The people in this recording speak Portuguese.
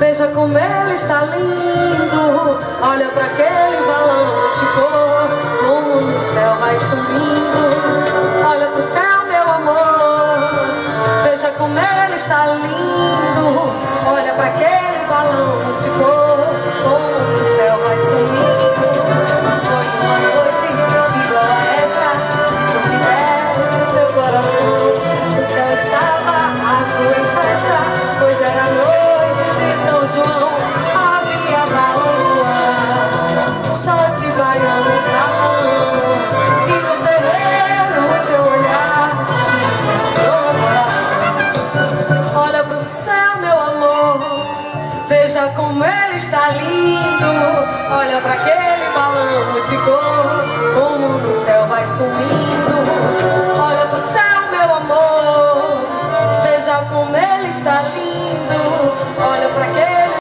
Veja como ele está lindo. Olha para aquele balão de cor, como no céu vai subindo. Olha pro céu, meu amor. Veja como ele está lindo. Olha para aquele balão de cor, como no céu vai subindo. Foi uma noite igual a esta que tu me deste o teu coração. O céu estava azul em festa, pois era noite de São João. Havia balões no ar, shot baiano no salão. E no terreiro o teu olhar me incendiou o coração. Olha pro céu, meu amor, veja como ele está lindo. Olha pra aquele balão de cor, como no céu vai sumindo. Olha pro céu, meu amor, veja como ele está lindo.